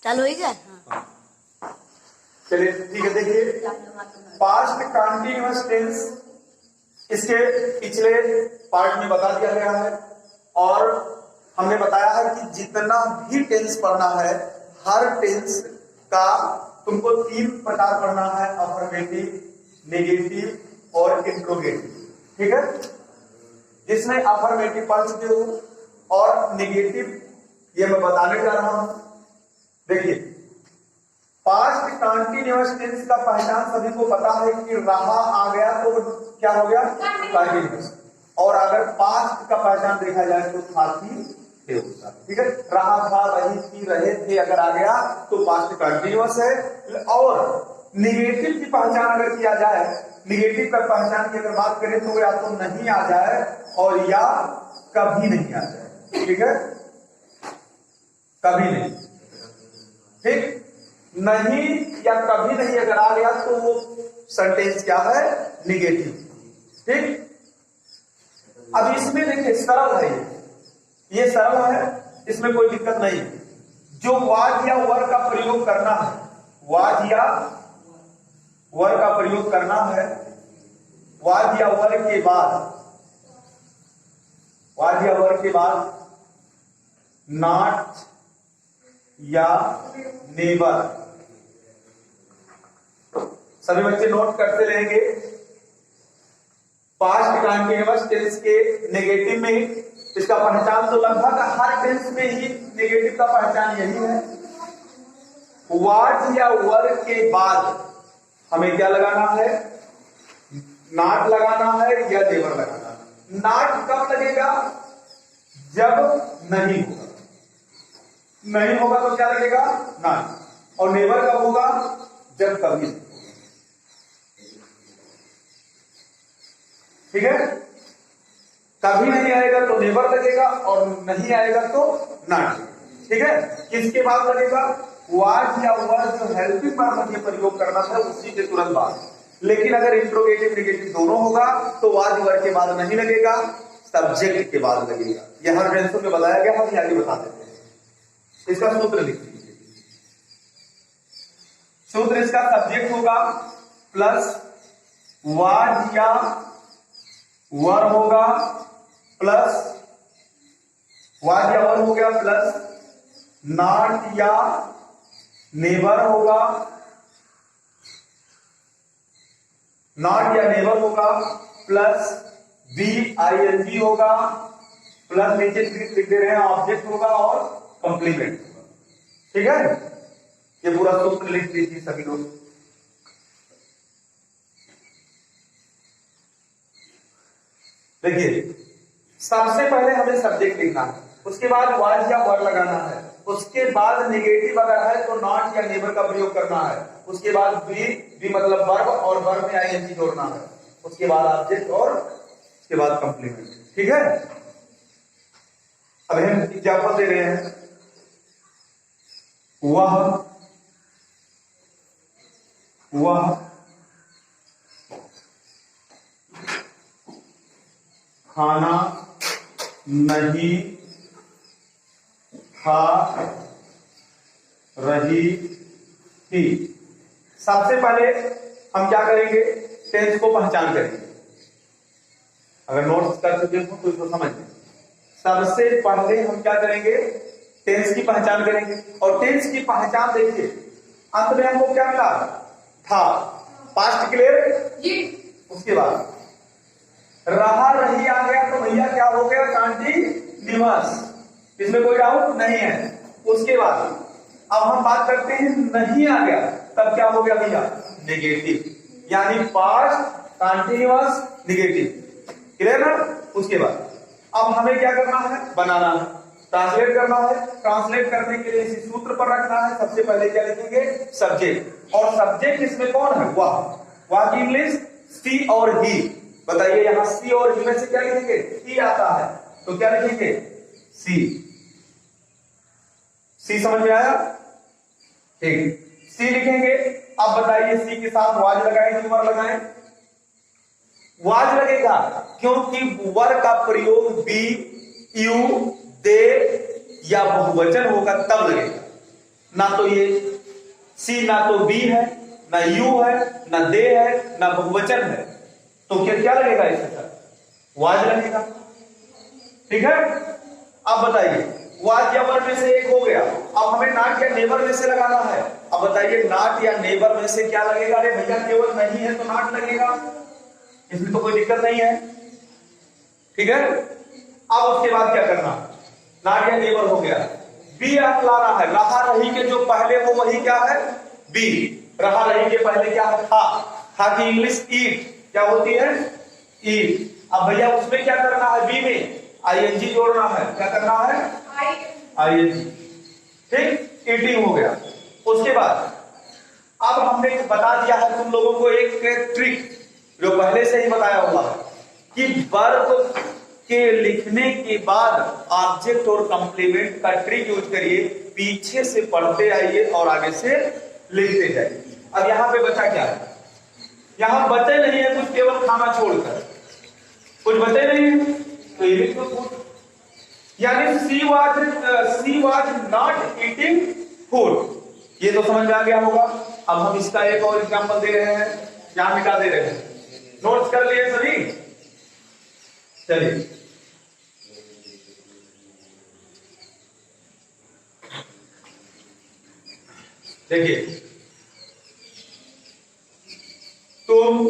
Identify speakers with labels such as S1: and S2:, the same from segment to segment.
S1: चालू हो गया।
S2: चलिए ठीक है, देखिए पास्ट कंटीन्यूअस टेंस इसके पिछले पार्ट में बता दिया गया है और हमने बताया है कि जितना भी टेंस पढ़ना है हर टेंस का तुमको 3 प्रकार पढ़ना है, अफर्मेटिव, नेगेटिव और इंट्रोगेटिव। ठीक है, जिसमें अफर्मेटिव पढ़ चुके हो और नेगेटिव ये मैं बताने जा रहा हूं। देखिए पास्ट कंटीन्यूअस टेंस का पहचान सभी को पता है कि रहा आ गया तो क्या हो गया, कंटीन्यूअस। और अगर पास्ट का पहचान देखा जाए तो था थी थे होता। ठीक है, रहा था, रही थी, रहे थे अगर आ गया तो पास्ट कंटीन्यूअस है। और निगेटिव की पहचान अगर किया जाए, निगेटिव का पहचान की अगर बात करें तो या तो नहीं आ जाए और या कभी नहीं आ जाए। ठीक है, कभी नहीं, ठीक, नहीं या कभी नहीं अगर आ गया तो वो सेंटेंस क्या है, निगेटिव। ठीक, अब इसमें देखिए सरल है, ये सरल है, इसमें कोई दिक्कत नहीं। जो वाज या वर का प्रयोग करना है, वाज या वर का प्रयोग करना है, वाज या वर के बाद, वाज या वर के बाद नॉट या नेवर, सभी बच्चे नोट करते रहेंगे। पास्ट कंटीन्यूअस टेंस के नेगेटिव में इसका पहचान तो लगभग हर टेंस में ही नेगेटिव का पहचान यही है। वाज या वर के बाद हमें क्या लगाना है, नॉट लगाना है या नेवर लगाना है। नॉट कब लगेगा, जब नहीं होगा, नहीं होगा तो क्या लगेगा, नॉट। और नेवर कब होगा, जब कभी। ठीक है, कभी नहीं आएगा तो नेवर लगेगा और नहीं आएगा तो नॉट। ठीक है, किसके बाद लगेगा, वाज या वर जो हेल्पिंग वर्ब में प्रयोग करना था उसी के तुरंत बाद। लेकिन अगर इंट्रोगेटिव नेगेटिव दोनों होगा तो वाज वर के बाद नहीं लगेगा, सब्जेक्ट के बाद लगेगा। यह हर टेंसों में बताया गया, हम आगे बता देते हैं। इसका सूत्र लिख लीजिए। सूत्र इसका सब्जेक्ट होगा प्लस वाज या वर होगा प्लस वाज या वर हो गया प्लस नॉट या नेवर होगा, नॉट या नेवर होगा प्लस VING होगा प्लस नीचे लिख दे रहे हैं ऑब्जेक्ट होगा और कंप्लीमेंट होगा। ठीक है, ये पूरा सूत्र लिख लीजिए सभी लोग। देखिए सबसे पहले हमें सब्जेक्ट लिखना है, उसके बाद वाज या वर लगाना है, उसके बाद नेगेटिव अगर है तो नॉट या नेवर का प्रयोग करना है, उसके बाद बी मतलब वर्ब और वर्ब में ING जोड़ना है, उसके बाद ऑब्जेक्ट और उसके बाद कंप्लीमेंट। ठीक है, अब हम एग्जांपल दे रहे हैं। वह खाना नहीं खा रही थी। सबसे पहले हम क्या करेंगे, टेंस को पहचान करेंगे। अगर नोट्स कर चुके हो तो इसको समझ लें। सबसे पहले हम क्या करेंगे, टेंस की पहचान करेंगे। और टेंस की पहचान देखिए अंत में हमको क्या मिला, था, पास्ट क्लियर जी। उसके बाद रहा रही आ गया तो भैया क्या हो गया, कंटीन्यूअस, इसमें कोई डाउट नहीं है। उसके बाद अब हम बात करते हैं नहीं आ गया तब क्या हो गया भैया, नेगेटिव, यानी पास्ट कंटीन्यूअस नेगेटिव। क्लियर ना। उसके बाद अब हमें क्या करना है, बनाना है, ट्रांसलेट करना है। ट्रांसलेट करने के लिए इसी सूत्र पर रखना है। सबसे पहले क्या लिखेंगे, सब्जेक्ट। और सब्जेक्ट इसमें कौन है, वह की इंग्लिश सी और ही। बताइए यहां सी और ही में से क्या लिखेंगे, ही आता है तो क्या लिखेंगे, सी। सी समझ में आया, ठीक, सी लिखेंगे। अब बताइए सी के साथ वाज लगाएं कि वर लगाएं, वाज लगेगा क्योंकि वर का प्रयोग बी, यू, दे या बहुवचन होगा तब लगेगा। ना तो ये सी, ना तो बी है, ना यू है, ना दे है, ना बहुवचन है, तो क्या लगेगा इसके साथ? वाज लगेगा। ठीक है, अब बताइए वाज या वर में से एक हो गया, अब हमें नॉट या नेवर में से लगाना है। अब बताइए नॉट या नेवर में से क्या लगेगा? अरे भैया केवल नहीं है तो नॉट लगेगा, इसमें तो कोई दिक्कत नहीं है। ठीक है, अब उसके बाद क्या करना? नॉट या नेवर हो गया, बी लाना है। रहा रही के जो पहले वो वही क्या है? बी। रहा रही के पहले क्या है? था। था की इंग्लिश ईट क्या होती है? ईट। अब भैया उसमें क्या करना है? बी में आईएनजी जोड़ना है। क्या करना है? आईएनजी। ठीक, ईटिंग हो गया। उसके बाद अब हमने बता दिया है तुम लोगों को एक ट्रिक जो पहले से ही बताया हुआ है कि वर्ब के लिखने के बाद ऑब्जेक्ट और कंप्लीमेंट का ट्रिक यूज करिए, पीछे से पढ़ते आइए और आगे से लिखते जाइए। अब यहां पे बचा क्या है? यहां बचे नहीं है कुछ, केवल खाना छोड़कर कुछ बचे नहीं है, तो ये भी कुछ, यानी she was not eating food. ये तो समझ में आ गया होगा। अब हम इसका एक और एग्जांपल दे रहे हैं, यहां मिटा दे रहे हैं। नोट्स कर लिए सभी? चलिए देखिए, तुम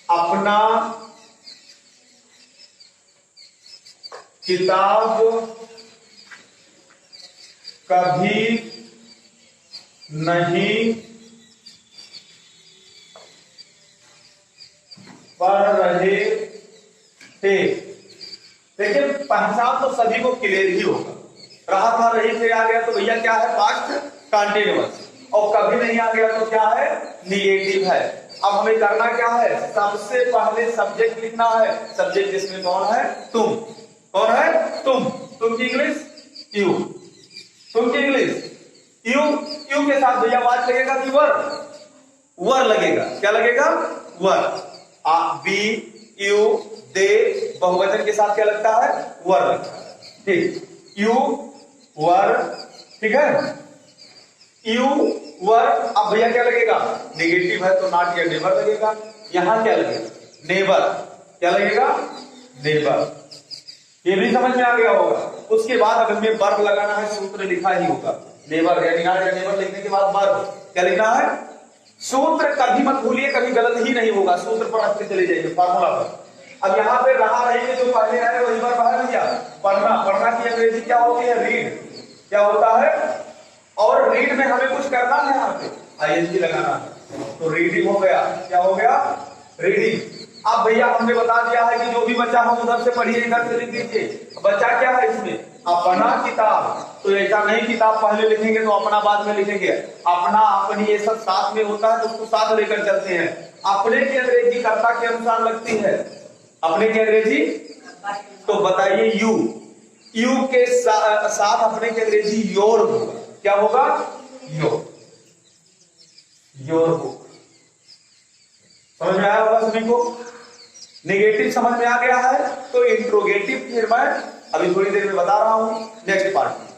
S2: अपना किताब कभी नहीं पढ़ रहे थे। देखिए पहचान तो सभी को क्लियर ही होगा। रहा था रही थे आ गया तो भैया क्या है? Past continuous. और कभी नहीं आ गया तो क्या है? निगेटिव है। अब हमें करना क्या है? सबसे पहले सब्जेक्ट लिखना है। सब्जेक्ट इसमें कौन है? तुम। कौन है? तुम की इंग्लिश यू। तुम की इंग्लिश यू। यू के साथ भैया वाज लगेगा कि वर? वर लगेगा। क्या लगेगा? वर। बी यू दे बहुवचन के साथ क्या लगता है? वर लगता है। ठीक, यू वर। ठीक है, यू वर। अब भैया क्या लगेगा? नेगेटिव है तो नॉट या नेवर लगेगा। यहां क्या लगेगा? नेवर। क्या लगेगा? नेवर। ये भी समझ में आ गया होगा। उसके बाद अगर हमें वर्ब लगाना है, सूत्र लिखा ही होगा। नेवर यानी नॉट या नेवर लिखने के बाद वर्ब क्या लिखना है? सूत्र कभी मत भूलिए, कभी गलत ही नहीं होगा। सूत्र पर रखते चले जाइए, फार्मूला पर। अब यहाँ पे रहा रही के जो पहले आए वही वर्ब है भैया। पढ़ना। पढ़ना की अंग्रेजी क्या होती है? रीड। क्या होता है? और रीड में हमें कुछ करना है, यहाँ पे आईएनजी लगाना है, तो रीडिंग हो गया। क्या हो गया? रीडिंग। अब भैया हमने बता दिया है कि जो भी बच्चा हम उधर से पढ़िए, इधर से लिख दीजिए। बच्चा क्या है इसमें? अपना किताब। तो ऐसा नहीं किताब पहले लिखेंगे तो अपना बाद में लिखेंगे। अपना अपनी ये सब साथ में होता है तो उसको साथ लेकर चलते हैं। अपने की अंग्रेजी कर्ता के अनुसार लगती है। अपने की अंग्रेजी तो बताइए यू। यू के साथ अपने की अंग्रेजी योर होगा। क्या होगा? योर। योर होगा। समझ में आया होगा सभी को? नेगेटिव समझ में आ गया है तो इंट्रोगेटिव फिर मैं अभी थोड़ी देर में बता रहा हूं नेक्स्ट पार्ट में।